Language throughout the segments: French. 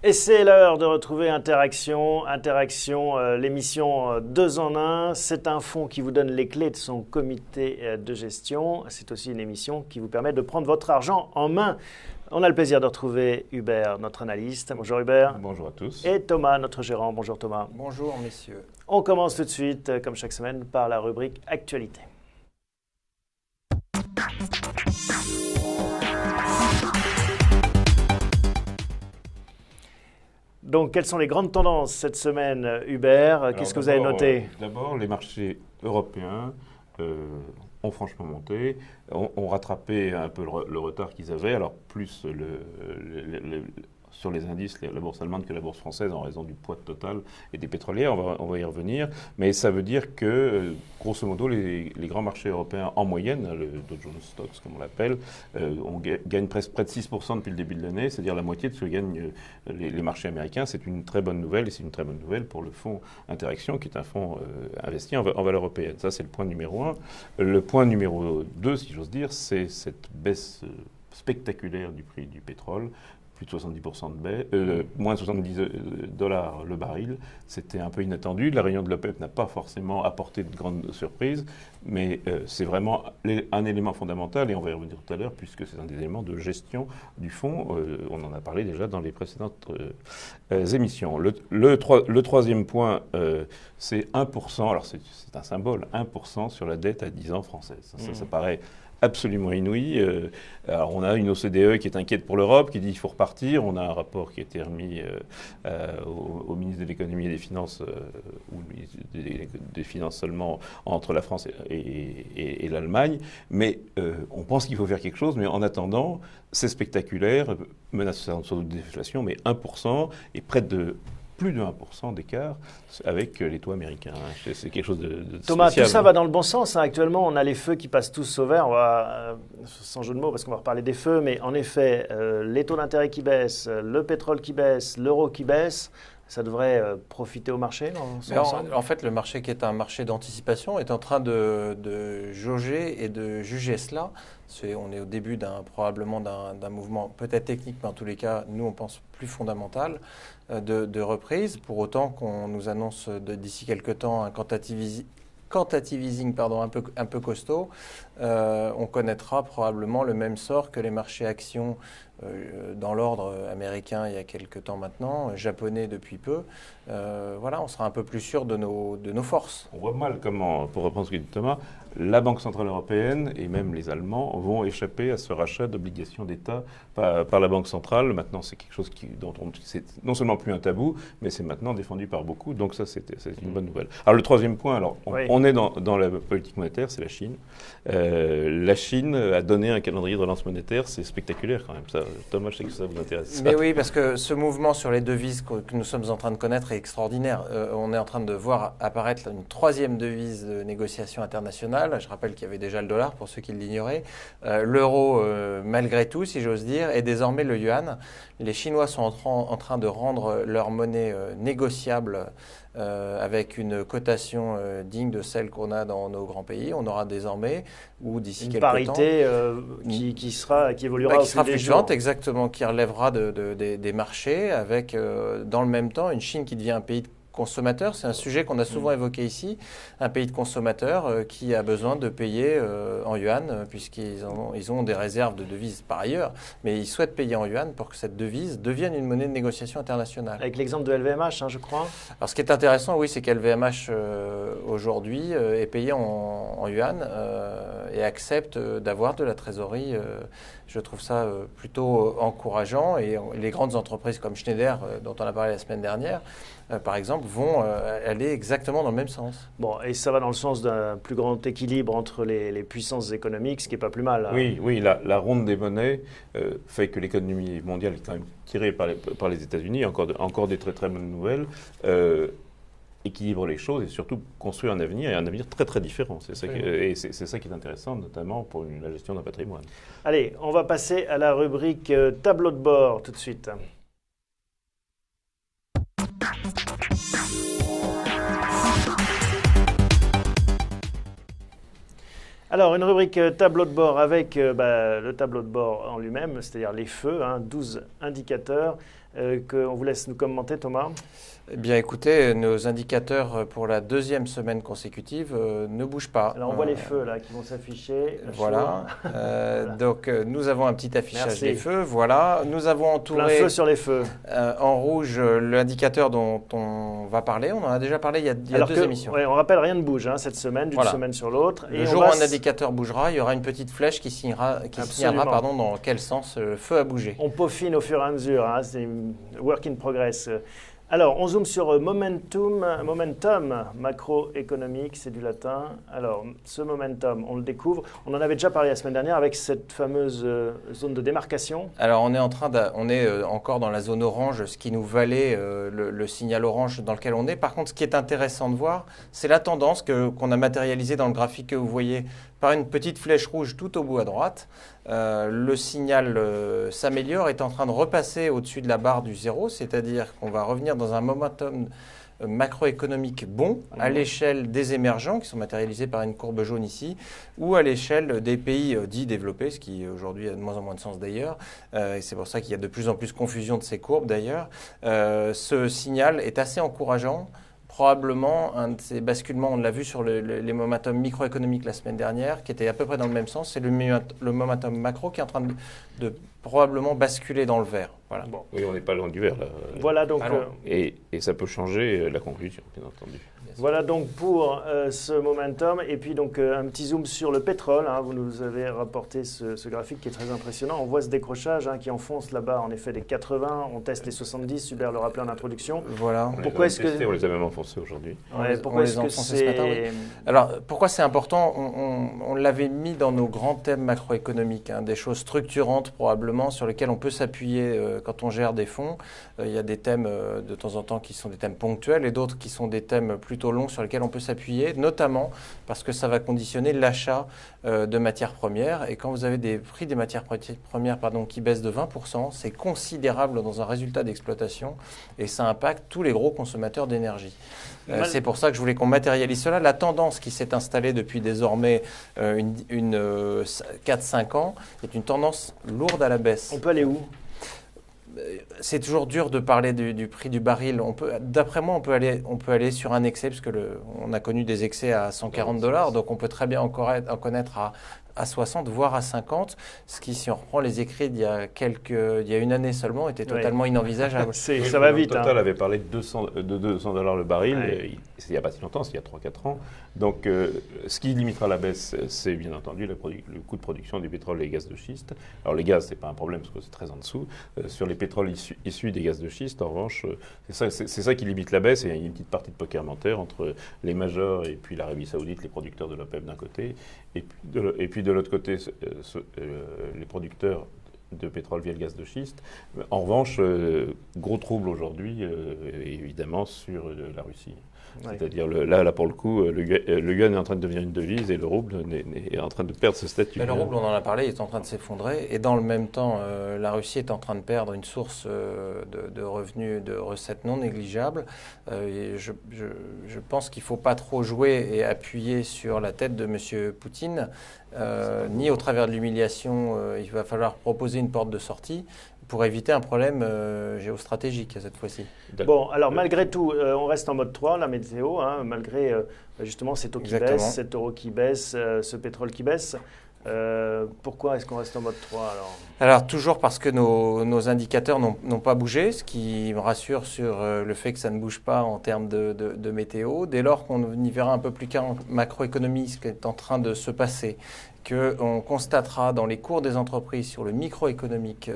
Et c'est l'heure de retrouver Interaction, l'émission 2 en 1. C'est un fonds qui vous donne les clés de son comité de gestion. C'est aussi une émission qui vous permet de prendre votre argent en main. On a le plaisir de retrouver Hubert, notre analyste. Bonjour Hubert. Bonjour à tous. Et Thomas, notre gérant. Bonjour Thomas. Bonjour messieurs. On commence tout de suite, comme chaque semaine, par la rubrique Actualité. Donc, quelles sont les grandes tendances cette semaine, Hubert? Qu'est-ce que vous avez noté? D'abord, les marchés européens ont franchement monté, ont rattrapé un peu le retard qu'ils avaient, alors plus sur les indices, la bourse allemande que la bourse française en raison du poids total et des pétrolières, on va y revenir. Mais ça veut dire que, grosso modo, les grands marchés européens en moyenne, le Dow Jones Stocks comme on l'appelle, gagnent presque près de 6% depuis le début de l'année, c'est-à-dire la moitié de ce que gagnent les marchés américains. C'est une très bonne nouvelle et c'est une très bonne nouvelle pour le fonds Interaction qui est un fonds investi en valeur européenne. Ça, c'est le point numéro 1. Le point numéro 2, si j'ose dire, c'est cette baisse spectaculaire du prix du pétrole. Plus de 70% de baisse, moins de 70 dollars le baril. C'était un peu inattendu. La réunion de l'OPEP n'a pas forcément apporté de grandes surprises, mais c'est vraiment un élément fondamental, et on va y revenir tout à l'heure, puisque c'est un des éléments de gestion du fonds. On en a parlé déjà dans les précédentes émissions. Le troisième point, c'est 1%. Alors c'est un symbole, 1% sur la dette à 10 ans française. Ça paraît absolument inouï. Alors on a une OCDE qui est inquiète pour l'Europe, qui dit qu'il faut repartir. On a un rapport qui a été remis au ministre de l'économie et des finances, ou des finances seulement, entre la France et l'Allemagne. Mais on pense qu'il faut faire quelque chose. Mais en attendant, c'est spectaculaire, menace sans doute de déflation, mais 1% et près de plus de 1% d'écart avec les taux américains. C'est quelque chose de Thomas, spécial. tout ça va dans le bon sens. Actuellement, on a les feux qui passent tous au vert. On va, sans jeu de mots, parce qu'on va reparler des feux, mais en effet, les taux d'intérêt qui baissent, le pétrole qui baisse, l'euro qui baisse, ça devrait profiter au marché en fait, le marché qui est un marché d'anticipation est en train de jauger et de juger cela. On est au début probablement d'un mouvement peut-être technique, mais en tous les cas, nous, on pense plus fondamental de reprise. Pour autant qu'on nous annonce d'ici quelques temps un quantitative easing un peu costaud, on connaîtra probablement le même sort que les marchés actions dans l'ordre américain il y a quelques temps maintenant, japonais depuis peu. Voilà, on sera un peu plus sûr de nos forces. On voit mal comment, pour reprendre ce que dit Thomas, la Banque Centrale Européenne et même les Allemands vont échapper à ce rachat d'obligations d'État par la Banque Centrale. Maintenant, c'est quelque chose dont c'est non seulement plus un tabou, mais c'est maintenant défendu par beaucoup. Donc ça, c'est une bonne nouvelle. Alors le troisième point, on est dans la politique monétaire, c'est la Chine. La Chine a donné un calendrier de relance monétaire, c'est spectaculaire quand même. Ça, Thomas, je sais que ça vous intéresse. Mais oui, parce que ce mouvement sur les devises que nous sommes en train de connaître est extraordinaire. On est en train de voir apparaître une troisième devise de négociation internationale. Je rappelle qu'il y avait déjà le dollar, pour ceux qui l'ignoraient. L'euro, malgré tout, si j'ose dire, et désormais le yuan. Les Chinois sont en train de rendre leur monnaie négociable avec une cotation digne de celle qu'on a dans nos grands pays. On aura désormais, ou d'ici quelques temps... Une parité qui évoluera qui sera fluctuante, exactement, qui relèvera des marchés, avec dans le même temps une Chine qui devient un pays de consommateurs. C'est un sujet qu'on a souvent évoqué ici, un pays de consommateurs qui a besoin de payer en yuan, puisqu'ils ont des réserves de devises par ailleurs, mais ils souhaitent payer en yuan pour que cette devise devienne une monnaie de négociation internationale. Avec l'exemple de LVMH, je crois. Alors ce qui est intéressant, oui, c'est qu'LVMH aujourd'hui est payé en yuan et accepte d'avoir de la trésorerie. Je trouve ça plutôt encourageant, et les grandes entreprises comme Schneider, dont on a parlé la semaine dernière, par exemple, vont aller exactement dans le même sens. Bon, et ça va dans le sens d'un plus grand équilibre entre les puissances économiques, ce qui n'est pas plus mal. Oui, la ronde des monnaies fait que l'économie mondiale est quand même tirée par les États-Unis, encore des très très bonnes nouvelles. Équilibre les choses et surtout construire un avenir, et un avenir très très différent. C'est ça qui est intéressant, notamment pour la gestion d'un patrimoine. Allez, on va passer à la rubrique tableau de bord tout de suite. Alors, une rubrique tableau de bord avec le tableau de bord en lui-même, c'est-à-dire les feux, 12 indicateurs qu'on vous laisse nous commenter, Thomas. Eh bien, écoutez, nos indicateurs pour la deuxième semaine consécutive ne bougent pas. Alors, on voit les feux là qui vont s'afficher. Voilà. Donc, nous avons un petit affichage Merci. des feux. Voilà. Nous avons entouré Plein feu sur les feux. en rouge l'indicateur dont on va parler. On en a déjà parlé il y a deux émissions. Ouais, on rappelle, rien ne bouge cette semaine, d'une semaine sur l'autre. Le jour où un indicateur bougera, il y aura une petite flèche qui signalera dans quel sens le feu a bougé. On peaufine au fur et à mesure. C'est work in progress. Alors, on zoome sur momentum macroéconomique, c'est du latin. Alors, ce momentum, on le découvre. On en avait déjà parlé la semaine dernière avec cette fameuse zone de démarcation. Alors, on est encore dans la zone orange, ce qui nous valait le signal orange dans lequel on est. Par contre, ce qui est intéressant de voir, c'est la tendance qu'on a matérialisée dans le graphique que vous voyez par une petite flèche rouge tout au bout à droite. Le signal s'améliore, est en train de repasser au-dessus de la barre du zéro, c'est-à-dire qu'on va revenir dans un momentum macroéconomique bon à l'échelle des émergents qui sont matérialisés par une courbe jaune ici ou à l'échelle des pays dits développés, ce qui aujourd'hui a de moins en moins de sens d'ailleurs et c'est pour ça qu'il y a de plus en plus de confusion de ces courbes d'ailleurs. Ce signal est assez encourageant. Probablement, un de ces basculements, on l'a vu sur les momentum microéconomiques la semaine dernière, qui était à peu près dans le même sens, c'est le momentum macro qui est en train de probablement basculer dans le vert. Voilà. Bon. Oui, on n'est pas loin du vert là. Voilà donc. Et ça peut changer la conclusion, bien entendu. Voilà donc pour ce momentum. Et puis donc un petit zoom sur le pétrole. Vous nous avez rapporté ce graphique qui est très impressionnant. On voit ce décrochage qui enfonce là-bas en effet des 80. On teste les 70. Hubert le rappelait en introduction. Voilà. Pourquoi est-ce que on les a même enfoncés aujourd'hui? Pourquoi est-ce que c'est... Alors pourquoi c'est important? On l'avait mis dans nos grands thèmes macroéconomiques, des choses structurantes probablement sur lesquelles on peut s'appuyer quand on gère des fonds. Il y a des thèmes de temps en temps qui sont des thèmes ponctuels et d'autres qui sont des thèmes plutôt longs sur lesquels on peut s'appuyer, notamment parce que ça va conditionner l'achat de matières premières. Et quand vous avez des prix des matières premières qui baissent de 20%, c'est considérable dans un résultat d'exploitation et ça impacte tous les gros consommateurs d'énergie. C'est pour ça que je voulais qu'on matérialise cela. La tendance qui s'est installée depuis désormais 4-5 ans est une tendance lourde à la baisse. On peut aller où ? C'est toujours dur de parler du prix du baril. D'après moi, on peut aller sur un excès, parce que on a connu des excès à $140, donc on peut très bien en connaître à 60, voire à 50, ce qui, si on reprend les écrits il y a une année seulement, était totalement inenvisageable. Ça va vite. Total avait parlé de $200 le baril il n'y a pas si longtemps, il y a 3-4 ans. Donc, ce qui limitera la baisse, c'est bien entendu le coût de production du pétrole et des gaz de schiste. Alors, les gaz, ce n'est pas un problème parce que c'est très en dessous. Sur les pétroles issus des gaz de schiste, en revanche, c'est ça qui limite la baisse. Et il y a une petite partie de poker menteur entre les majors et puis l'Arabie Saoudite, les producteurs de l'OPEP d'un côté, et puis de l'autre côté, les producteurs de pétrole via le gaz de schiste. En revanche, gros trouble aujourd'hui, évidemment, sur la Russie. C'est-à-dire, là, pour le coup, le yuan est en train de devenir une devise et le rouble est en train de perdre ce statut. Le rouble, on en a parlé, il est en train de s'effondrer. Et dans le même temps, la Russie est en train de perdre une source de revenus, de recettes non négligeables. Et je pense qu'il ne faut pas trop jouer et appuyer sur la tête de M. Poutine, ni au travers de l'humiliation. Il va falloir proposer une porte de sortie pour éviter un problème géostratégique cette fois-ci. Bon, alors malgré tout, on reste en mode 3, la météo, malgré justement ces taux qui baissent, cet euro qui baisse, ce pétrole qui baisse. Pourquoi est-ce qu'on reste en mode 3 alors toujours parce que nos indicateurs n'ont pas bougé, ce qui me rassure sur le fait que ça ne bouge pas en termes de météo. Dès lors qu'on y verra un peu plus clair en macroéconomie ce qui est en train de se passer, qu'on constatera dans les cours des entreprises sur le microéconomique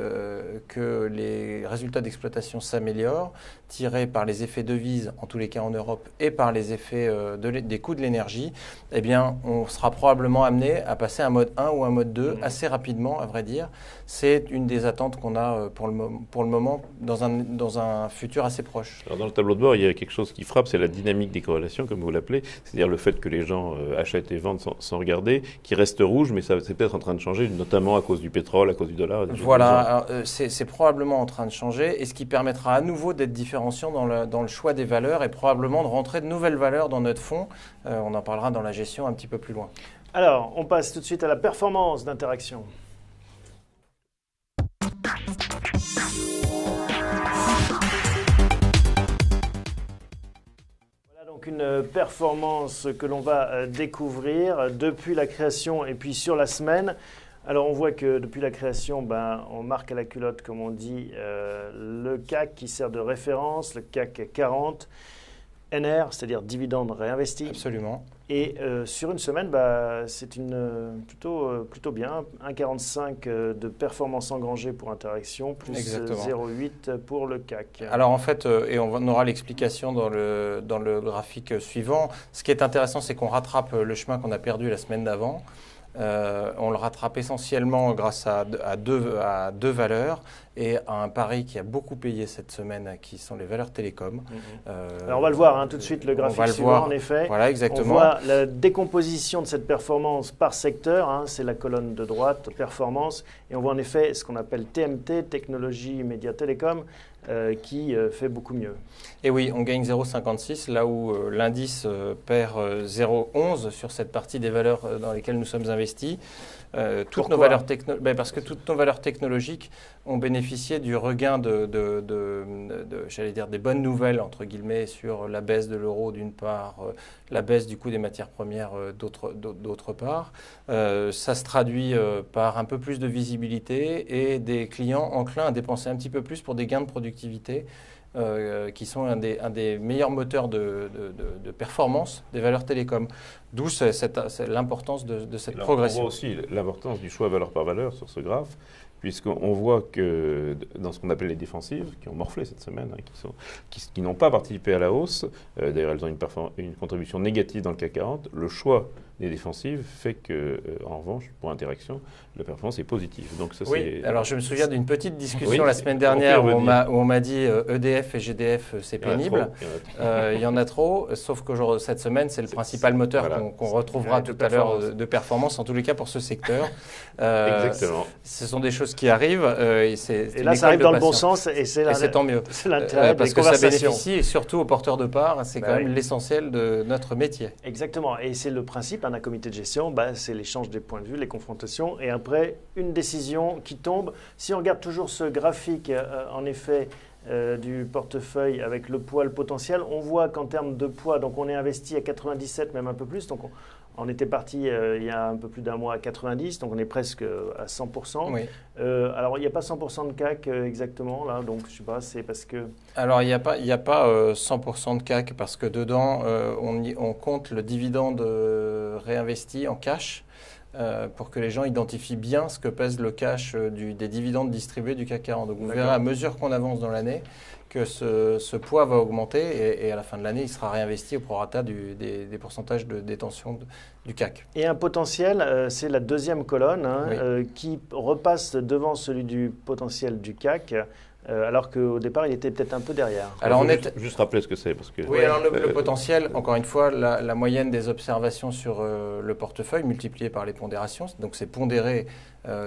que les résultats d'exploitation s'améliorent, tirés par les effets devises, en tous les cas en Europe, et par les effets des coûts de l'énergie, eh bien, on sera probablement amené à passer un mode 1 ou un mode 2 assez rapidement, à vrai dire. C'est une des attentes qu'on a pour le moment dans un futur assez proche. Alors dans le tableau de bord, il y a quelque chose qui frappe, c'est la dynamique des corrélations, comme vous l'appelez, c'est-à-dire le fait que les gens achètent et vendent sans regarder, qui reste rouge, mais c'est peut-être en train de changer, notamment à cause du pétrole, à cause du dollar. Voilà, c'est probablement en train de changer, et ce qui permettra à nouveau d'être différenciant dans le choix des valeurs et probablement de rentrer de nouvelles valeurs dans notre fonds. On en parlera dans la gestion un petit peu plus loin. Alors, on passe tout de suite à la performance d'Interaction. Voilà donc une performance que l'on va découvrir depuis la création et puis sur la semaine. Alors on voit que depuis la création, on marque à la culotte, comme on dit, le CAC qui sert de référence, le CAC 40, NR, c'est-à-dire dividende réinvesti. Absolument. Et sur une semaine, c'est plutôt bien. 1,45 de performance engrangée pour Interaction, plus 0,8 pour le CAC. Alors en fait, et on aura l'explication dans le graphique suivant, ce qui est intéressant, c'est qu'on rattrape le chemin qu'on a perdu la semaine d'avant. On le rattrape essentiellement grâce à deux valeurs et à un pari qui a beaucoup payé cette semaine, qui sont les valeurs télécom. Alors on va le voir tout de suite, le graphique suivant, en effet. Voilà, exactement. On voit la décomposition de cette performance par secteur, c'est la colonne de droite, performance, et on voit en effet ce qu'on appelle TMT, technologie, médias, télécom, qui fait beaucoup mieux. Et oui, on gagne 0,56, là où l'indice perd 0,11 sur cette partie des valeurs dans lesquelles nous sommes investis. Parce que toutes nos valeurs technologiques ont bénéficié du regain j'allais dire, des bonnes nouvelles, entre guillemets, sur la baisse de l'euro d'une part, la baisse du coût des matières premières d'autre part. Ça se traduit par un peu plus de visibilité et des clients enclins à dépenser un petit peu plus pour des gains de productivité. Qui sont un des meilleurs moteurs de performance des valeurs télécom. D'où l'importance de cette progression. On voit aussi l'importance du choix valeur par valeur sur ce graphe, puisqu'on voit que dans ce qu'on appelle les défensives, qui ont morflé cette semaine, qui n'ont pas participé à la hausse, d'ailleurs elles ont une contribution négative dans le CAC 40, le choix des défensives fait que, en revanche, pour Interaction, la performance est positive. Donc ça, oui, alors je me souviens d'une petite discussion la semaine dernière où on m'a dit EDF et GDF, c'est pénible. Il y en a trop, sauf que cette semaine, c'est le principal moteur qu'on retrouvera tout à l'heure de performance, en tous les cas pour ce secteur. Exactement. Ce sont des choses qui arrivent. Et là, ça arrive dans le bon sens et c'est tant mieux. C'est l'intérêt parce que ça bénéficie, et surtout aux porteurs de parts, c'est quand même l'essentiel de notre métier. Exactement, et c'est le principe d'un comité de gestion, c'est l'échange des points de vue, les confrontations, et après, une décision qui tombe. Si on regarde toujours ce graphique, en effet, du portefeuille avec le poids, le potentiel, on voit qu'en termes de poids, donc on est investi à 97, même un peu plus, donc on était parti il y a un peu plus d'un mois à 90, donc on est presque à 100%. Oui. Alors, il n'y a pas 100% de CAC exactement, là, donc je ne sais pas, c'est parce que... Alors, il n'y a pas 100% de CAC parce que dedans, on compte le dividende réinvesti en cash pour que les gens identifient bien ce que pèse le cash des dividendes distribués du CAC 40. Donc, vous verrez à mesure qu'on avance dans l'année que ce poids va augmenter et à la fin de l'année, il sera réinvesti au prorata des pourcentages de détention du CAC. Et un potentiel, c'est la deuxième colonne qui repasse devant celui du potentiel du CAC. Alors qu'au départ, il était peut-être un peu derrière. Alors, juste rappeler ce que c'est. Parce que, oui, alors le potentiel, encore une fois, la moyenne des observations sur le portefeuille multipliée par les pondérations, donc c'est pondéré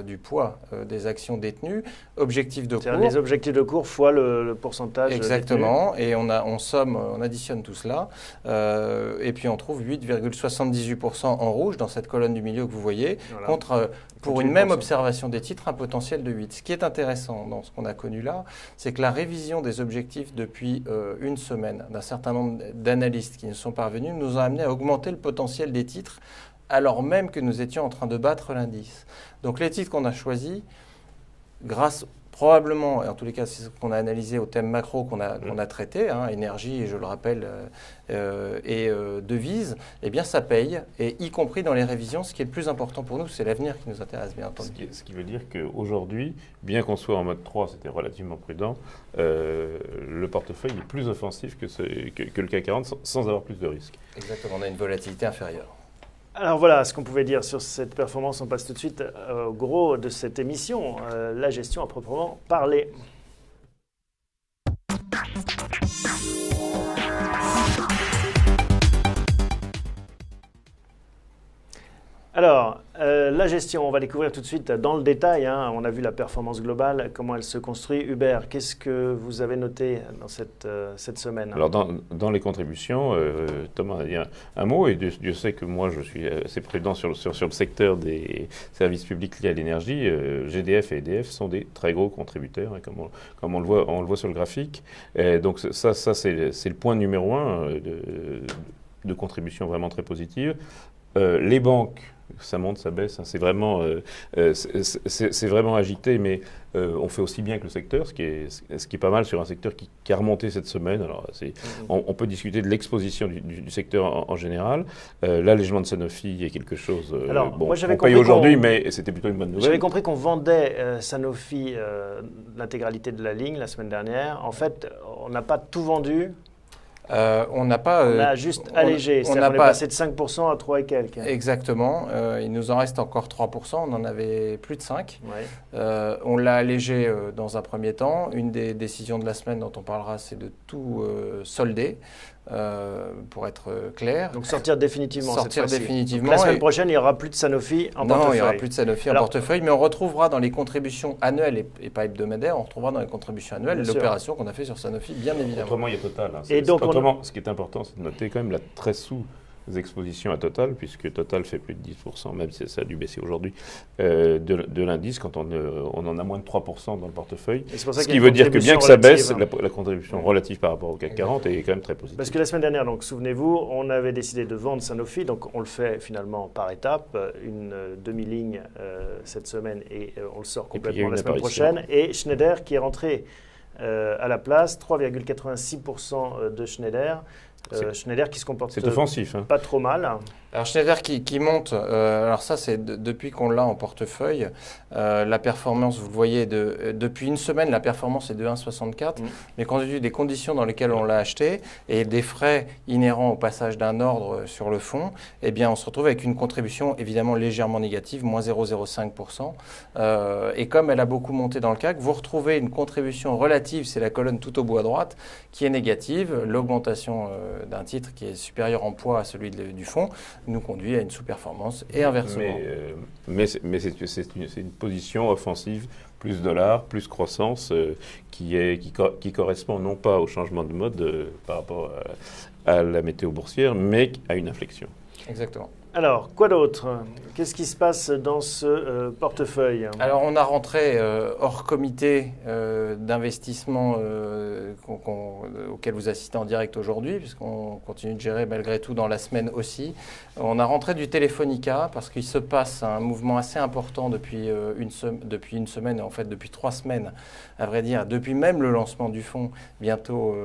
du poids des actions détenues, objectif de cours. Les objectifs de cours fois le pourcentage. Exactement, détenu. Et on additionne tout cela, et puis on trouve 8,78% en rouge dans cette colonne du milieu que vous voyez, contre, pour une même observation des titres, un potentiel de 8. Ce qui est intéressant dans ce qu'on a connu là, c'est que la révision des objectifs depuis une semaine d'un certain nombre d'analystes qui nous sont parvenus nous a amené à augmenter le potentiel des titres alors même que nous étions en train de battre l'indice. Donc les titres qu'on a choisis, grâce probablement, et en tous les cas c'est ce qu'on a analysé au thème macro qu'on a traité, énergie, je le rappelle, et devises, eh bien ça paye, et y compris dans les révisions, ce qui est le plus important pour nous, c'est l'avenir qui nous intéresse bien entendu. Ce qui veut dire qu'aujourd'hui, bien qu'on soit en mode 3, c'était relativement prudent, le portefeuille est plus offensif que le CAC 40 sans avoir plus de risques. Exactement, on a une volatilité inférieure. Alors voilà ce qu'on pouvait dire sur cette performance. On passe tout de suite au gros de cette émission, la gestion à proprement parler. Alors, La gestion, on va découvrir tout de suite dans le détail. On a vu la performance globale, comment elle se construit. Hubert, qu'est-ce que vous avez noté dans cette semaine? Alors, dans les contributions, Thomas a dit un mot, et Dieu sait que moi, je suis assez prudent sur le secteur des services publics liés à l'énergie. GDF et EDF sont des très gros contributeurs, comme on le voit sur le graphique. Et donc, ça c'est le point numéro 1 de contribution vraiment très positive. Les banques, ça monte, ça baisse, c'est vraiment agité, mais on fait aussi bien que le secteur, ce qui est pas mal sur un secteur qui a remonté cette semaine. Alors, on peut discuter de l'exposition du secteur en général. L'allègement de Sanofi est quelque chose moi, on paye aujourd'hui, mais c'était plutôt une bonne nouvelle. J'avais compris qu'on vendait Sanofi l'intégralité de la ligne la semaine dernière. En fait, on n'a pas tout vendu. On a juste allégé, on est passé de 5% à 3 et quelques. Exactement, il nous en reste encore 3%, on en avait plus de 5. Ouais. On l'a allégé dans un premier temps. Une des décisions de la semaine dont on parlera, c'est de tout solder. Pour être clair. Donc sortir définitivement. Sortir définitivement. Donc la semaine prochaine, il n'y aura plus de Sanofi en portefeuille. Non, il n'y aura plus de Sanofi en portefeuille, mais on retrouvera dans les contributions annuelles et pas hebdomadaires, on retrouvera dans les contributions annuelles l'opération qu'on a fait sur Sanofi, bien évidemment. Autrement, il y a Total. Ce qui est important, c'est de noter quand même la très expositions à Total, puisque Total fait plus de 10%, même si ça a dû baisser aujourd'hui, de l'indice, quand on en a moins de 3% dans le portefeuille. Ce qui veut dire que bien que ça baisse, la contribution relative par rapport au CAC 40 est quand même très positive. Parce que la semaine dernière, donc souvenez-vous, on avait décidé de vendre Sanofi, donc on le fait finalement par étapes, une demi-ligne cette semaine et on le sort complètement la semaine prochaine. Et Schneider qui est rentré à la place, 3,86% de Schneider. Schneider qui se comporte offensif, pas trop mal. Alors Schneider qui monte, alors ça c'est depuis qu'on l'a en portefeuille, la performance, vous le voyez, depuis une semaine, la performance est de 1,64, mais compte tenu des conditions dans lesquelles on l'a acheté et des frais inhérents au passage d'un ordre sur le fonds, eh bien on se retrouve avec une contribution évidemment légèrement négative, moins 0,05%. Et comme elle a beaucoup monté dans le CAC, vous retrouvez une contribution relative, c'est la colonne tout au bout à droite, qui est négative. L'augmentation d'un titre qui est supérieur en poids à celui du fonds nous conduit à une sous-performance et inversement. Mais c'est une position offensive, plus dollars, plus croissance, qui correspond non pas au changement de mode par rapport à la météo boursière, mais à une inflexion. Exactement. Alors, quoi d'autre? Qu'est-ce qui se passe dans ce portefeuille? Alors, on a rentré hors comité d'investissement auquel vous assistez en direct aujourd'hui, puisqu'on continue de gérer malgré tout dans la semaine aussi. On a rentré du Telefonica parce qu'il se passe un mouvement assez important depuis une semaine, et en fait depuis 3 semaines, à vrai dire, depuis même le lancement du fonds, bientôt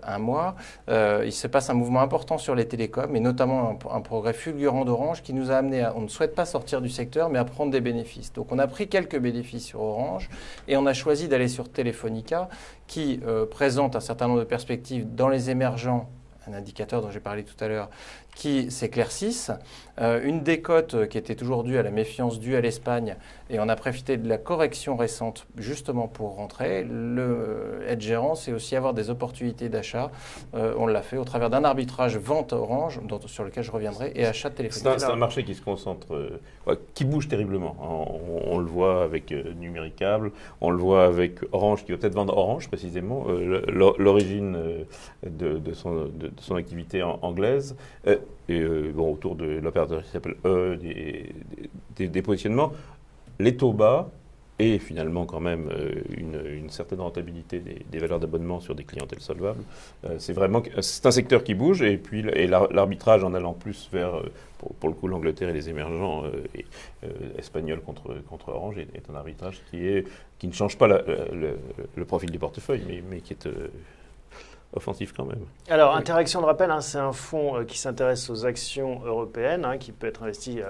un mois. Il se passe un mouvement important sur les télécoms, et notamment un progrès fulgurant d'Orange qui nous a amené on ne souhaite pas sortir du secteur, mais à prendre des bénéfices. Donc on a pris quelques bénéfices sur Orange et on a choisi d'aller sur Telefonica qui présente un certain nombre de perspectives dans les émergents, un indicateur dont j'ai parlé tout à l'heure, qui s'éclaircissent. Une décote qui était toujours due à la méfiance due à l'Espagne, et on a profité de la correction récente justement pour rentrer. Être gérant, c'est aussi avoir des opportunités d'achat. On l'a fait au travers d'un arbitrage vente Orange, sur lequel je reviendrai, et achat de téléphone. C'est un marché qui se concentre, qui bouge terriblement. On le voit avec Numéricable, on le voit avec Orange, qui va peut-être vendre Orange précisément, l'origine de son activité anglaise. Autour de l'opérateur qui s'appelle des positionnements, les taux bas et finalement quand même une certaine rentabilité des valeurs d'abonnement sur des clientèles solvables. C'est un secteur qui bouge, et puis l'arbitrage en allant plus vers, pour le coup, l'Angleterre et les émergents espagnols contre Orange est un arbitrage qui ne change pas le profil du portefeuille, mais qui est offensif quand même. Alors, Interaction de rappel, c'est un fonds qui s'intéresse aux actions européennes, qui peut être investi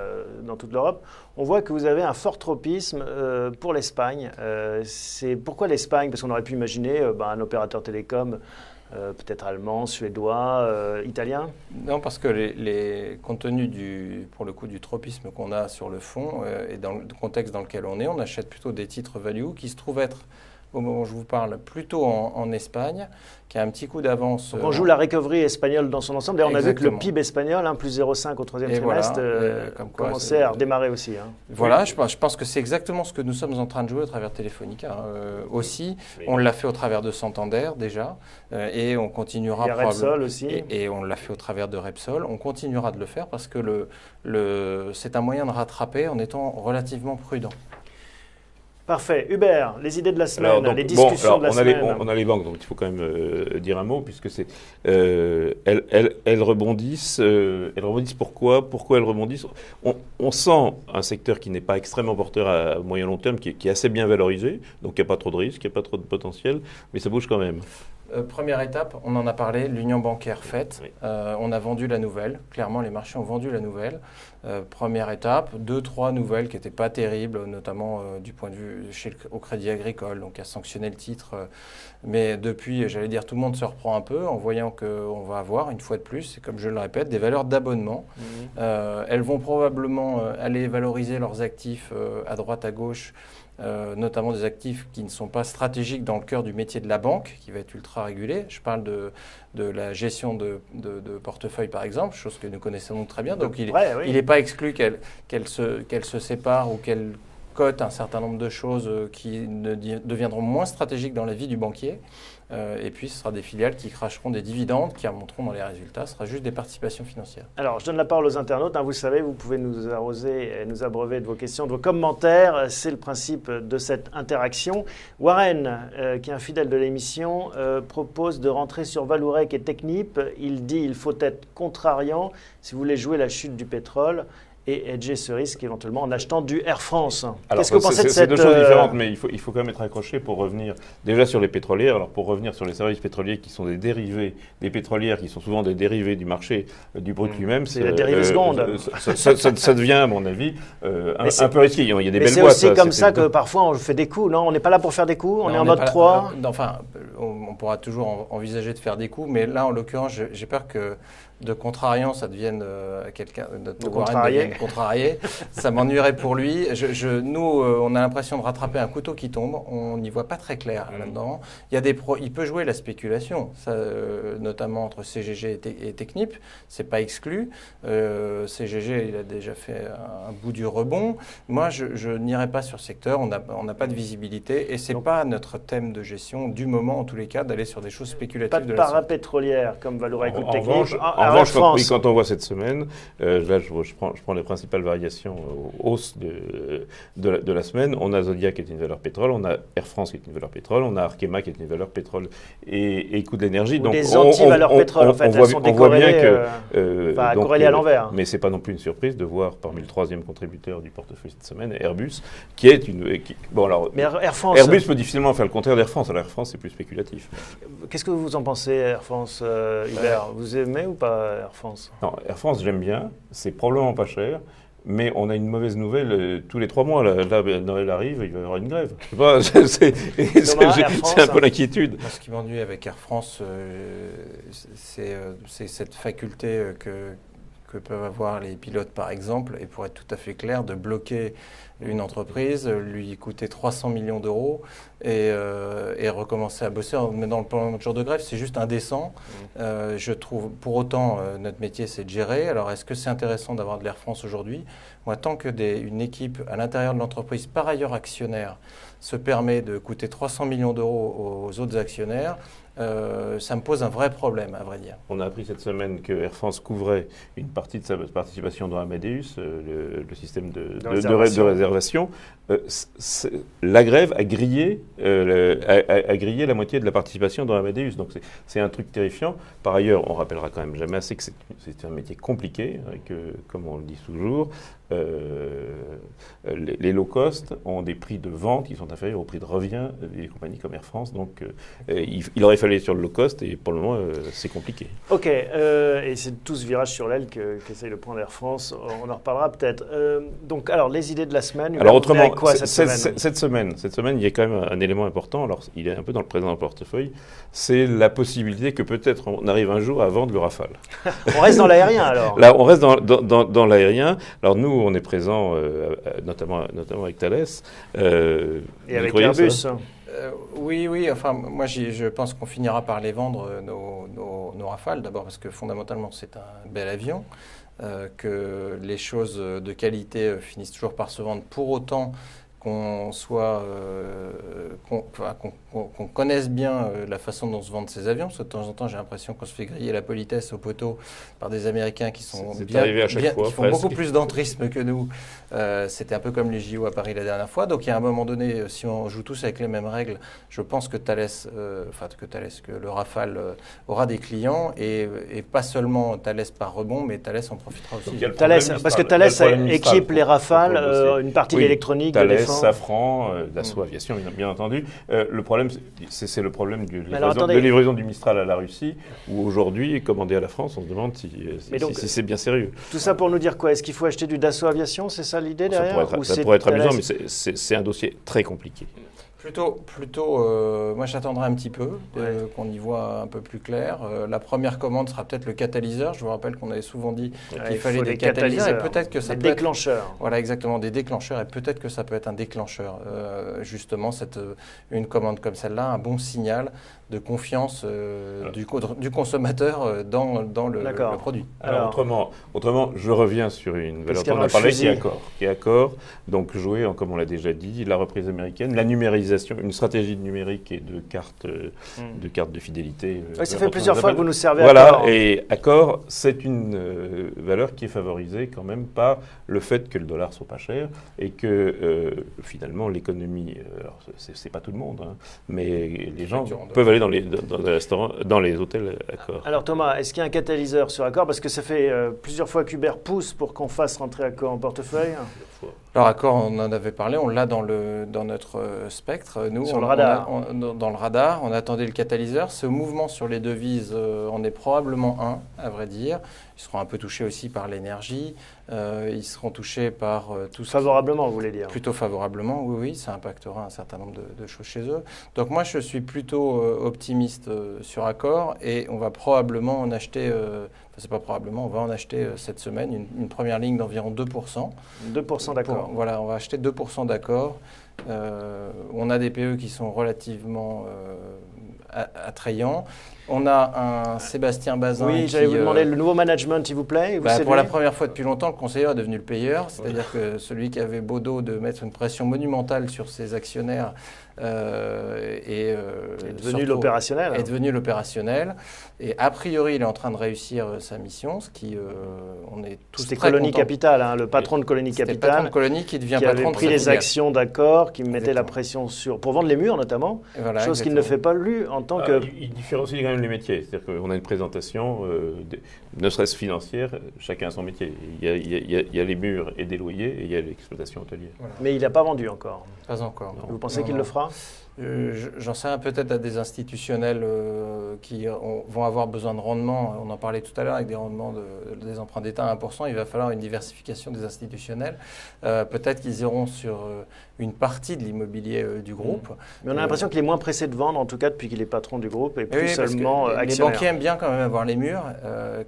dans toute l'Europe. On voit que vous avez un fort tropisme pour l'Espagne. Pourquoi l'Espagne? Parce qu'on aurait pu imaginer un opérateur télécom peut-être allemand, suédois, italien? Non, parce que compte tenu pour le coup du tropisme qu'on a sur le fonds et dans le contexte dans lequel on achète plutôt des titres value qui se trouvent être au moment où je vous parle, plutôt en Espagne, qui a un petit coup d'avance. Donc on joue la recovery espagnole dans son ensemble. D'ailleurs, on a vu que le Exactement. PIB espagnol, plus 0,5 au troisième Et trimestre, voilà, comme quoi, commençait à redémarrer aussi. Voilà, je pense que c'est exactement ce que nous sommes en train de jouer au travers de Telefonica. Aussi, on l'a fait au travers de Santander déjà, et on continuera. Il y a Repsol aussi. Et on l'a fait au travers de Repsol. On continuera de le faire parce que c'est un moyen de rattraper en étant relativement prudent. Parfait. Hubert, les idées de la semaine, les discussions de la semaine. On a les banques, donc il faut quand même dire un mot, puisque elles rebondissent. Elles rebondissent pourquoi elles rebondissent? On sent un secteur qui n'est pas extrêmement porteur à moyen long terme, qui est assez bien valorisé, donc il n'y a pas trop de risques, il n'y a pas trop de potentiel, mais ça bouge quand même. Première étape, on en a parlé, l'union bancaire faite. Oui. On a vendu la nouvelle. Clairement, les marchés ont vendu la nouvelle. Première étape, 2-3 nouvelles qui n'étaient pas terribles, notamment du point de vue au Crédit Agricole, donc à sanctionner le titre. Mais depuis, j'allais dire, tout le monde se reprend un peu en voyant qu'on va avoir, une fois de plus, et comme je le répète, des valeurs d'abonnement. Elles vont probablement aller valoriser leurs actifs à droite, à gauche, notamment des actifs qui ne sont pas stratégiques dans le cœur du métier de la banque, qui va être ultra régulé. Je parle de la gestion de portefeuille, par exemple, chose que nous connaissons très bien. Donc, il n'est pas exclu qu'elle se sépare ou qu'elle cote un certain nombre de choses qui deviendront moins stratégiques dans la vie du banquier. Et puis, ce sera des filiales qui cracheront des dividendes, qui remonteront dans les résultats. Ce sera juste des participations financières. Alors, je donne la parole aux internautes. Vous savez, vous pouvez nous arroser et nous abreuver de vos questions, de vos commentaires. C'est le principe de cette interaction. Warren, qui est un fidèle de l'émission, propose de rentrer sur Vallourec et Technip. Il dit qu'il faut être contrariant si vous voulez jouer la chute du pétrole et hedger ce risque éventuellement en achetant du Air France. Qu'est-ce que vous pensez de cette... C'est deux choses différentes, mais il faut quand même être accroché pour revenir déjà sur les pétrolières. Alors pour revenir sur les services pétroliers qui sont des dérivés des pétrolières, qui sont souvent des dérivés du marché du brut lui-même. C'est la dérivée seconde. Ça devient, à mon avis, un peu risqué. Il y a des belles boîtes. Mais c'est aussi comme ça que parfois on fait des coups, non? On n'est pas là pour faire des coups, on est en mode 3. Enfin, on pourra toujours envisager de faire des coups, mais là, en l'occurrence, j'ai peur que de contrariant, ça devienne quelqu'un de contrarié. Ça m'ennuierait pour lui. Nous, on a l'impression de rattraper un couteau qui tombe. On n'y voit pas très clair là-dedans. Il peut jouer la spéculation, ça, notamment entre CGG et Technip. C'est pas exclu. CGG, il a déjà fait un bout du rebond. Moi, je n'irai pas sur ce secteur. On n'a pas de visibilité et c'est pas notre thème de gestion du moment, en tous les cas, d'aller sur des choses spéculatives. Pas de parapétrolière comme Vallourec ou Technip. En revanche, quand on voit cette semaine, là je prends les principales variations hausses de la semaine. On a Zodiac qui est une valeur pétrole, on a Air France qui est une valeur pétrole, on a Arkema qui est une valeur pétrole et coût de l'énergie. Donc des anti-valeurs pétrole, en fait, elles sont décorrélées, corrélées à l'envers. Mais ce n'est pas non plus une surprise de voir parmi le troisième contributeur du portefeuille cette semaine, Airbus, qui est une... mais Air France, Airbus peut difficilement faire le contraire d'Air France. Alors Air France, c'est plus spéculatif. Qu'est-ce que vous en pensez, Air France, Hubert? Vous aimez ou pas Air France? Non, Air France, j'aime bien. C'est probablement pas cher. Mais on a une mauvaise nouvelle tous les 3 mois. Là, Noël arrive, il va y avoir une grève. C'est un peu l'inquiétude. Ce qui m'ennuie avec Air France, c'est cette faculté que peuvent avoir les pilotes, par exemple, et pour être tout à fait clair, de bloquer une entreprise, lui coûter 300 millions d'euros et recommencer à bosser. Mais dans le jour de grève, c'est juste indécent. Je trouve, pour autant, notre métier, c'est de gérer. Alors, est-ce que c'est intéressant d'avoir de l'Air France aujourd'hui? Moi, tant que une équipe à l'intérieur de l'entreprise, par ailleurs actionnaire, se permet de coûter 300 millions d'euros aux autres actionnaires, ça me pose un vrai problème, à vrai dire. On a appris cette semaine que Air France couvrait une partie de sa participation dans Amadeus, le système de réservation. La grève a grillé la moitié de la participation dans Amadeus. Donc c'est un truc terrifiant. Par ailleurs, on rappellera quand même jamais assez que c'est un métier compliqué, que, comme on le dit toujours, les low cost ont des prix de vente qui sont inférieurs au prix de revient des compagnies comme Air France. Donc il aurait fallu aller sur le low cost et pour le moment c'est compliqué. Ok, et c'est tout ce virage sur l'aile qu'essaye de prendre Air France. On en reparlera peut-être. Donc alors les idées de la semaine. Alors autrement, quoi cette semaine, il y a quand même un élément important. Alors il est un peu dans le présent portefeuille. C'est la possibilité que peut-être on arrive un jour à vendre le Rafale. On reste dans l'aérien alors. Là, on reste dans l'aérien. Alors nous, on est présent, notamment avec Thales. Et avec Airbus. Oui. Enfin, moi, je pense qu'on finira par les vendre, nos Rafales. D'abord parce que fondamentalement, c'est un bel avion. Que les choses de qualité finissent toujours par se vendre. Pour autant qu'on connaisse bien la façon dont se vendent ces avions. Parce que de temps en temps, j'ai l'impression qu'on se fait griller la politesse au poteau par des Américains qui sont qui font beaucoup plus d'entrisme que nous. C'était un peu comme les JO à Paris la dernière fois. Donc, il y a un moment donné, si on joue tous avec les mêmes règles, je pense que que le Rafale aura des clients et pas seulement Thales par rebond, mais Thales en profitera aussi. Parce que Thales équipe les Rafales, une partie de l'électronique, de défense. Safran, Dassault Aviation, bien entendu. Le problème, c'est le problème de livraison du Mistral à la Russie, où aujourd'hui, commandé à la France, on se demande si c'est bien sérieux. Tout ça pour nous dire quoi? Est-ce qu'il faut acheter du Dassault Aviation? C'est ça l'idée derrière? Ça pourrait être amusant, mais c'est un dossier très compliqué. Plutôt moi j'attendrai un petit peu, qu'on y voit un peu plus clair. La première commande sera peut-être le catalyseur. Je vous rappelle qu'on avait souvent dit qu'il fallait des catalyseurs et peut-être que ça peut être... déclencheurs. Voilà, exactement, des déclencheurs et peut-être que ça peut être un déclencheur. Justement, une commande comme celle-là, un bon signal de confiance du consommateur dans le produit. Alors autrement, je reviens sur une valeur dont on a parlé, qui est Accor. Donc jouer, comme on l'a déjà dit, la reprise américaine, la numérisation, une stratégie de numérique et de cartes de fidélité. Ça fait plusieurs fois que vous nous servez Accor. Et Accor, c'est une valeur qui est favorisée quand même par le fait que le dollar soit pas cher et que finalement l'économie, alors c'est pas tout le monde, mais les gens peuvent aller dans les restaurants, dans les hôtels Accor. Alors Thomas, est-ce qu'il y a un catalyseur sur Accor? Parce que ça fait plusieurs fois qu'Hubert pousse pour qu'on fasse rentrer Accor en portefeuille. Alors Accor, on en avait parlé, on l'a dans notre spectre. Nous, sur le radar. Dans le radar, on attendait le catalyseur. Ce mouvement sur les devises en est probablement un, à vrai dire. Ils seront un peu touchés aussi par l'énergie. Ils seront touchés par tout ce favorablement, vous voulez dire? Plutôt favorablement, oui, ça impactera un certain nombre de choses chez eux. Donc moi, je suis plutôt optimiste sur Accor et on va probablement en acheter, c'est pas probablement, on va en acheter cette semaine une première ligne d'environ 2%. 2% d'accord. Voilà, on va acheter 2% d'accord. On a des PE qui sont relativement attrayants. On a un Sébastien Bazin. Oui, j'allais vous demander le nouveau management, s'il vous plaît. Pour la première fois depuis longtemps, le conseiller est devenu le payeur. C'est-à-dire que celui qui avait beau dos de mettre une pression monumentale sur ses actionnaires est devenu l'opérationnel. Est devenu l'opérationnel. Et a priori, il est en train de réussir sa mission, ce qui, on est tous très contents. C'était Colony Capital, le patron de Colony Capital. C'était le patron de Colony qui devient patron de avait pris les actions d'Accor, qui mettait la pression pour vendre les murs notamment, voilà, chose qu'il ne fait pas lui en tant que... Il différencie quand même les métiers, c'est-à-dire qu'on a une présentation, ne serait-ce financière, chacun a son métier. Il y a les murs et des loyers et il y a l'exploitation hôtelière. Voilà. Mais il n'a pas vendu encore. Pas encore. Vous pensez qu'il le fera? J'en sais peut-être à des institutionnels qui vont avoir besoin de rendement. On en parlait tout à l'heure avec des rendements des emprunts d'État à 1%. Il va falloir une diversification des institutionnels. Peut-être qu'ils iront sur une partie de l'immobilier du groupe. Mais on a l'impression qu'il est moins pressé de vendre, en tout cas depuis qu'il est patron du groupe, et plus seulement actionnaire. Les banquiers aiment bien quand même avoir les murs.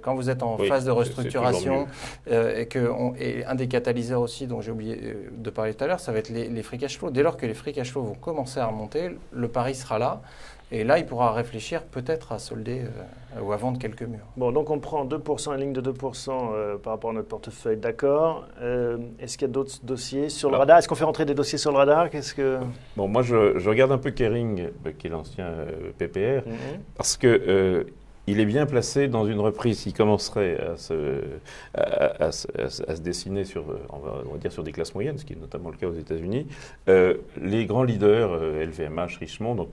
Quand vous êtes en phase de restructuration, et un des catalyseurs aussi dont j'ai oublié de parler tout à l'heure, ça va être les free cash flow. Dès lors que les free cash flow vont commencer à remonter, le pari sera là. Et là, il pourra réfléchir peut-être à solder ou à vendre quelques murs. Bon, donc on prend 2%, une ligne de 2% par rapport à notre portefeuille, d'accord. Est-ce qu'il y a d'autres dossiers sur le radar? Est-ce qu'on fait rentrer des dossiers sur le radar? Bon, moi, je regarde un peu Kering, qui est l'ancien PPR, parce que... il est bien placé dans une reprise qui commencerait à se dessiner sur, on va dire sur des classes moyennes, ce qui est notamment le cas aux États-Unis. Les grands leaders, LVMH, Richemont, donc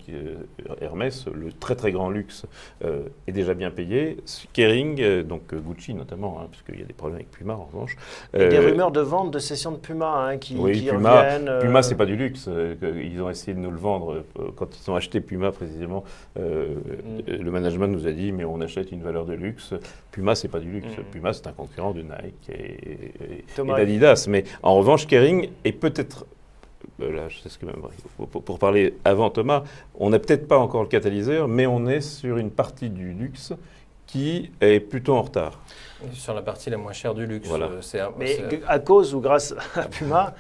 Hermès, le très très grand luxe, est déjà bien payé. Kering, donc Gucci notamment, puisqu'il y a des problèmes avec Puma en revanche. Il y a des rumeurs de vente de cession de Puma qui Puma, reviennent. Puma, c'est pas du luxe. Ils ont essayé de nous le vendre quand ils ont acheté Puma précisément. Le management nous a dit mais on achète une valeur de luxe. Puma, c'est pas du luxe. Puma, c'est un concurrent de Nike et d'Adidas. Mais en revanche, Kering est peut-être... Là, je sais ce que même, pour parler avant Thomas, on n'a peut-être pas encore le catalyseur, mais on est sur une partie du luxe qui est plutôt en retard. Sur la partie la moins chère du luxe. Voilà. Mais à cause ou grâce à Puma,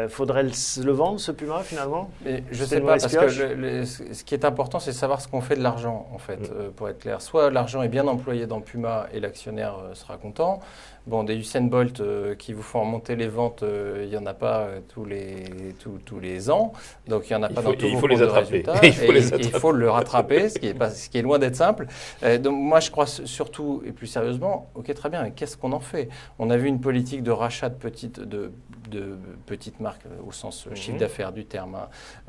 faudrait le vendre, ce Puma, finalement? Mais je ne C'est sais une pas, mauvaise parce pioche. que ce qui est important, c'est de savoir ce qu'on fait de l'argent, en fait, pour être clair. Soit l'argent est bien employé dans Puma et l'actionnaire sera content. Bon, des Usain Bolt qui vous font remonter les ventes, il n'y en a pas tous les ans. Donc, il n'y en a pas dans tous vos comptes de résultats. Il faut le rattraper, ce qui est loin d'être simple. Donc, moi, je crois surtout, et plus sérieusement, ok, très bien, mais qu'est-ce qu'on en fait? On a vu une politique de rachat de petites marques, au sens chiffre d'affaires du terme,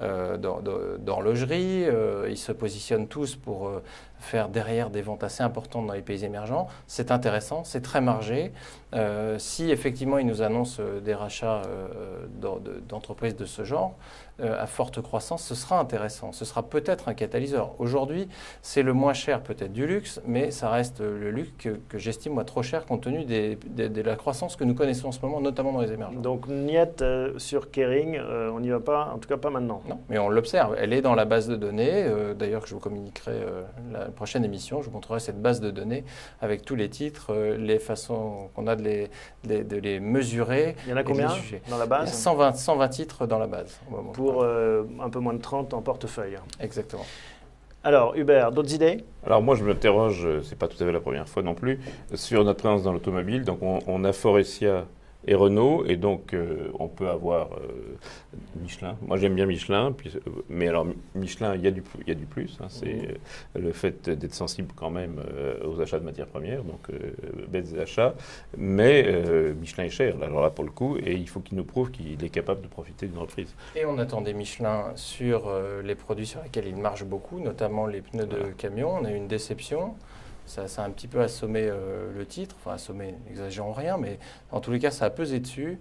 hein, d'horlogerie. Ils se positionnent tous pour faire derrière des ventes assez importantes dans les pays émergents. C'est intéressant, c'est très margé. Si effectivement ils nous annoncent des rachats d'entreprises de ce genre, à forte croissance, ce sera intéressant. Ce sera peut-être un catalyseur. Aujourd'hui, c'est le moins cher peut-être du luxe, mais ça reste le luxe que j'estime moi trop cher compte tenu de la croissance que nous connaissons en ce moment, notamment dans les émergents. Donc, niet sur Kering, on n'y va pas, en tout cas pas maintenant. Non, mais on l'observe. Elle est dans la base de données. D'ailleurs, je vous communiquerai la prochaine émission. Je vous montrerai cette base de données avec tous les titres, les façons qu'on a de les mesurer. Il y en a combien dans la base? Il y a 120 titres dans la base. Pour un peu moins de 30 en portefeuille. Exactement. Alors, Hubert, d'autres idées? Alors moi, je m'interroge, c'est pas tout à fait la première fois non plus, sur notre présence dans l'automobile. Donc on a Faurecia et Renault, et donc on peut avoir Michelin. Moi j'aime bien Michelin, mais alors Michelin, il y a du plus. Hein, c'est le fait d'être sensible quand même aux achats de matières premières, donc bêtes et achats. Mais Michelin est cher, alors là pour le coup, et il faut qu'il nous prouve qu'il est capable de profiter d'une reprise. Et on attendait Michelin sur les produits sur lesquels il marche beaucoup, notamment les pneus de camion. On a eu une déception. Ça a un petit peu assommé le titre, enfin assommé, n'exagérons rien, mais en tous les cas, ça a pesé dessus.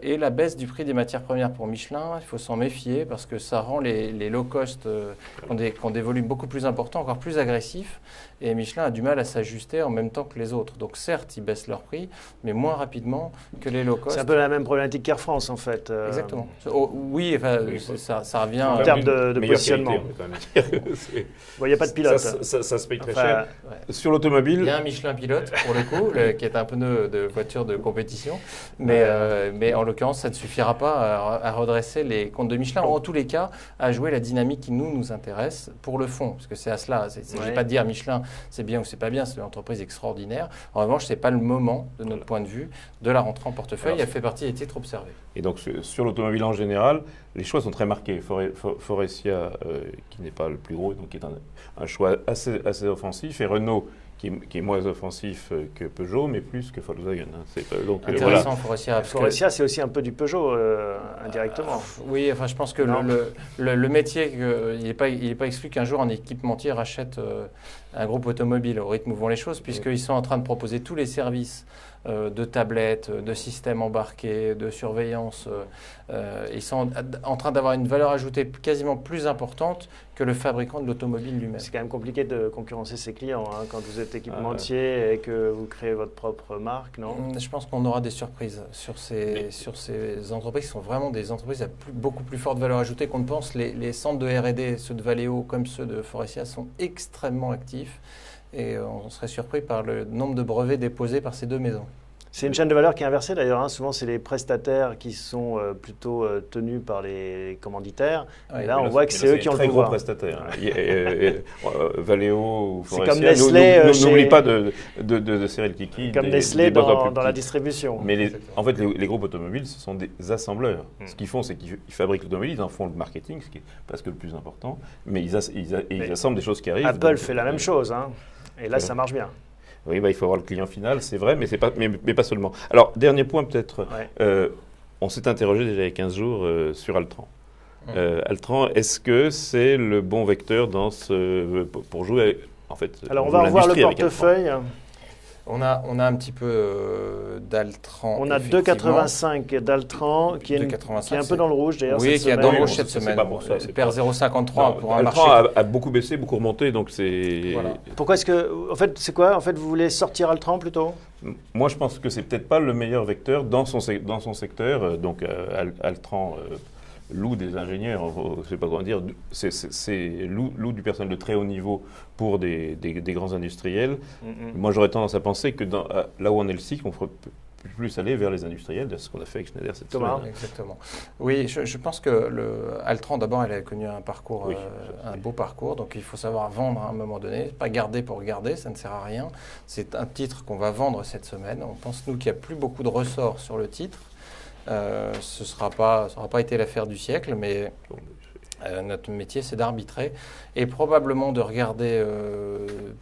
Et la baisse du prix des matières premières pour Michelin, il faut s'en méfier parce que ça rend les low cost qui ont des volumes beaucoup plus importants, encore plus agressifs. Et Michelin a du mal à s'ajuster en même temps que les autres. Donc certes, ils baissent leur prix, mais moins rapidement que les low cost. C'est un peu la même problématique qu'Air France, en fait. Exactement. Oui, enfin, ça revient... En termes de positionnement. Il n'y a pas de pilote. Ça se paye très cher. Ouais. Sur l'automobile... Il y a un Michelin pilote, pour le coup, qui est un pneu de voiture de compétition. Mais en l'occurrence, ça ne suffira pas à redresser les comptes de Michelin. En tous les cas, à jouer la dynamique qui nous intéresse pour le fond. Parce que c'est à cela. Il ne s'agit pas de dire Michelin, c'est bien ou c'est pas bien. C'est une entreprise extraordinaire. En revanche, ce n'est pas le moment, de notre point de vue, de la rentrer en portefeuille. Alors, elle fait partie des titres observés. Et donc, sur l'automobile en général, les choix sont très marqués. Faurecia, qui n'est pas le plus gros, donc qui est un choix assez offensif. Et Renault, qui est moins offensif que Peugeot, mais plus que Volkswagen. Hein. Donc, intéressant, voilà. Faurecia, c'est aussi un peu du Peugeot, indirectement. Oui, enfin, je pense que le métier, il n'est pas exclu qu'un jour un équipementier rachète un groupe automobile au rythme où vont les choses, puisqu'ils sont en train de proposer tous les services de tablettes, de systèmes embarqués, de surveillance. Ils sont en train d'avoir une valeur ajoutée quasiment plus importante que le fabricant de l'automobile lui-même. C'est quand même compliqué de concurrencer ses clients hein, quand vous êtes équipementier et que vous créez votre propre marque, non? Je pense qu'on aura des surprises sur ces entreprises qui sont vraiment des entreprises à beaucoup plus forte valeur ajoutée qu'on ne pense. Les centres de R&D, ceux de Valeo comme ceux de Faurecia, sont extrêmement actifs. Et on serait surpris par le nombre de brevets déposés par ces deux maisons. C'est une chaîne de valeur qui est inversée d'ailleurs. Hein. Souvent, c'est les prestataires qui sont plutôt tenus par les commanditaires. Oui, et là, on voit que c'est eux qui ont le pouvoir. Très gros prestataires. Valeo ou Faurecia. C'est comme Nestlé. N'oublie pas de serrer le kiki. Comme Nestlé dans la distribution. Mais en fait, les groupes automobiles, ce sont des assembleurs. Ce qu'ils font, c'est qu'ils fabriquent l'automobile, ils en font le marketing, ce qui est presque le plus important. Mais ils assemblent des choses qui arrivent. Apple fait la même chose. Hein. Et là, ça marche bien. Oui, il faut avoir le client final, c'est vrai, mais pas seulement. Alors, dernier point peut-être. Ouais. On s'est interrogé déjà il y a 15 jours sur Altran. Altran, est-ce que c'est le bon vecteur pour jouer en fait? Alors, on va revoir le portefeuille. On a un petit peu d'Altran. On a 2,85 d'Altran qui est un peu dans le rouge d'ailleurs. Oui, qui est dans le rouge cette semaine. C'est pas pour ça. Il perd 0,53 pour un marché. Altran a beaucoup baissé, beaucoup remonté, donc c'est. Voilà. Pourquoi est-ce que, en fait, c'est quoi? En fait, vous voulez sortir Altran plutôt? Moi, je pense que c'est peut-être pas le meilleur vecteur dans son secteur. Donc Altran loue des ingénieurs, je ne sais pas comment dire, loue du personnel de très haut niveau pour des grands industriels. Moi, j'aurais tendance à penser que là où on est le cycle, on ferait plus aller vers les industriels, c'est ce qu'on a fait avec Schneider cette semaine. Exactement. Oui, je pense que Altran, d'abord, elle a connu un parcours, un beau parcours, donc il faut savoir vendre à un moment donné, pas garder pour garder, ça ne sert à rien. C'est un titre qu'on va vendre cette semaine. On pense, nous, qu'il n'y a plus beaucoup de ressorts sur le titre. Ça n'aura pas été l'affaire du siècle, mais notre métier, c'est d'arbitrer et probablement de regarder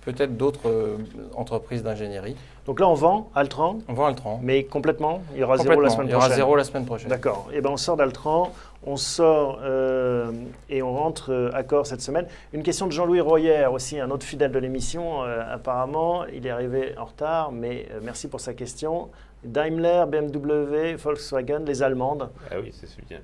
peut-être d'autres entreprises d'ingénierie. Donc là, on vend Altran. On vend Altran. Mais complètement, il y aura zéro la semaine prochaine. Il y aura zéro la semaine prochaine. D'accord. Et ben on sort d'Altran, on sort et on rentre Accor cette semaine. Une question de Jean-Louis Royer, aussi un autre fidèle de l'émission. Apparemment, il est arrivé en retard, mais merci pour sa question. Daimler, BMW, Volkswagen, les Allemandes. Ah oui, c'est celui-là.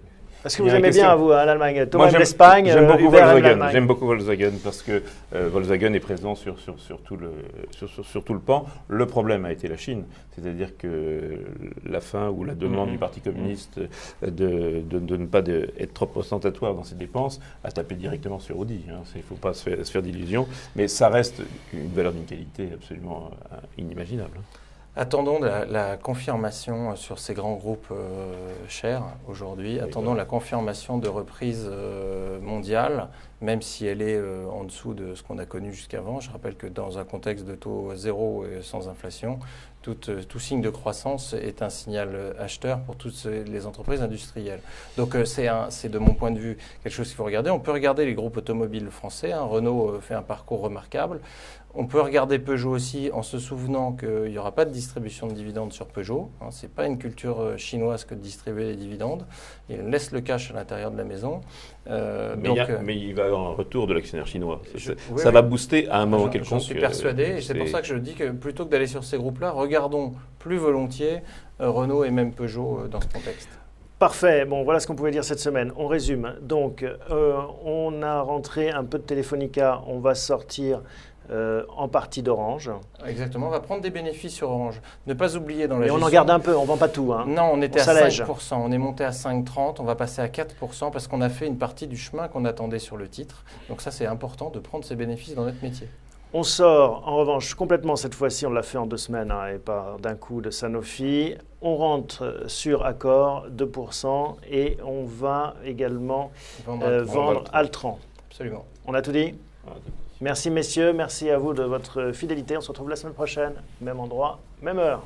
Parce que vous aimez bien, vous, l'Allemagne. Thomas aime l'Espagne, j'aime beaucoup Hubert Volkswagen. J'aime beaucoup Volkswagen parce que Volkswagen est présent sur tout le pan. Le problème a été la Chine. C'est-à-dire que la fin ou la demande du Parti communiste de ne pas être trop ostentatoire dans ses dépenses a tapé directement sur Audi. Il ne faut pas se faire d'illusions. Mais ça reste une valeur d'une qualité absolument inimaginable. Attendons la confirmation sur ces grands groupes chers aujourd'hui. Attendons la confirmation de reprise mondiale, même si elle est en dessous de ce qu'on a connu jusqu'avant. Je rappelle que dans un contexte de taux zéro et sans inflation, tout signe de croissance est un signal acheteur pour toutes les entreprises industrielles. Donc c'est de mon point de vue quelque chose qu'il faut regarder. On peut regarder les groupes automobiles français. Renault fait un parcours remarquable. On peut regarder Peugeot aussi en se souvenant qu'il n'y aura pas de distribution de dividendes sur Peugeot. Ce n'est pas une culture chinoise que de distribuer les dividendes. Ils laissent le cash à l'intérieur de la maison. Mais il va y avoir un retour de l'actionnaire chinois. Ça va booster à un moment quelconque. J'en suis persuadé. Et c'est pour ça que je dis que plutôt que d'aller sur ces groupes-là, regardons plus volontiers Renault et même Peugeot dans ce contexte. Parfait. Bon, voilà ce qu'on pouvait dire cette semaine. On résume. Donc, on a rentré un peu de Telefonica. On va sortir en partie d'Orange. Exactement, on va prendre des bénéfices sur Orange. Ne pas oublier dans la gestion... Mais on en garde un peu, on ne vend pas tout. Hein. Non, on était à 5%, on est monté à 5,30%, on va passer à 4% parce qu'on a fait une partie du chemin qu'on attendait sur le titre. Donc ça, c'est important de prendre ces bénéfices dans notre métier. On sort, en revanche, complètement cette fois-ci, on l'a fait en 2 semaines et pas d'un coup de Sanofi. On rentre sur Accor, 2%, et on va également vendre Altran. Absolument. On a tout dit ? Merci messieurs, merci à vous de votre fidélité. On se retrouve la semaine prochaine, même endroit, même heure.